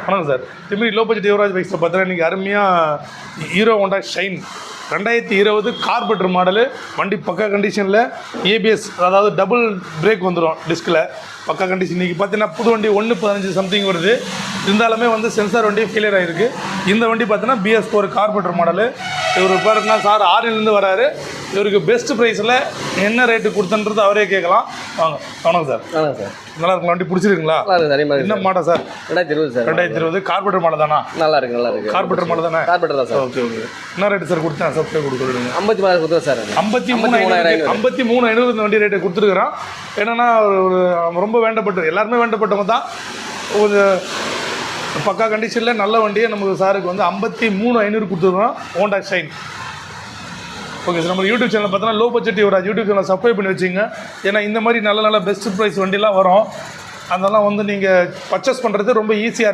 வணக்கம் சார். இதுமாரி low budget Yuvraj பைக்ஸில் பார்த்தீங்கன்னா இன்றைக்கி அருமையாக ஹீரோ ஹோண்டா ஷைன் 2020 கார்பெட்டர் மாடலு. வண்டி பக்கா கண்டிஷனில் ஏபிஎஸ், அதாவது டபுள் பிரேக் வந்துடும் டிஸ்கில், பக்கா கண்டிஷன். இன்றைக்கி பார்த்தீங்கன்னா புது வண்டி 1.15 சம்திங் வருது. இருந்தாலுமே வந்து சென்சார் வண்டி ஃபெயிலியர் ஆகிருக்கு. இந்த வண்டி பார்த்தீங்கன்னா BS4 கார்பெட்டர் மாடலு. இவர் பாருங்கன்னா சார் ஆரிலேருந்து வராரு. இவருக்கு பெஸ்ட் ப்ரைஸில் என்ன ரேட்டு கொடுத்தன்றது அவரே கேட்கலாம். வாங்க. வணக்கம் சார். வணக்கம் சார். நல்லா இருக்கும் வண்டி, பிடிச்சிருக்குங்களா? என்ன மாடல் சார்? 2020 சார். 2020 கார்பெட்டர் மாடல் தானா? நல்லா இருக்கு. கார்பெட்டர் மாடல் தானே? கார்பெட்டர் தான் சார். ஓகே. என்ன ரேட்டு சார் கொடுத்தேன்? சப்ஸ்கிரைப் கொடுக்குறீங்க 53 கொடுத்தேன் சார். 53,500 இந்த வண்டி ரேட்டு கொடுத்துருக்குறான். என்னன்னா ரொம்ப வேண்டப்பட்டு, எல்லாருமே வேண்டப்பட்டவங்க தான். ஒரு பக்கா கண்டிஷனில் நல்ல வண்டியை நமக்கு சாருக்கு வந்து 53,500 கொடுத்துருக்குறோம். Honda Shine. Okay sir. நம்ம யூடியூப் சேனல் பார்த்தோன்னா low budget Yuvraj YouTube channel subscribe பண்ணி வச்சுங்க. ஏன்னா இந்த மாதிரி நல்ல பெஸ்ட் ப்ரைஸ் வண்டிலாம் வரும். அதெல்லாம் வந்து நீங்கள் பர்ச்சேஸ் பண்ணுறது ரொம்ப ஈஸியாக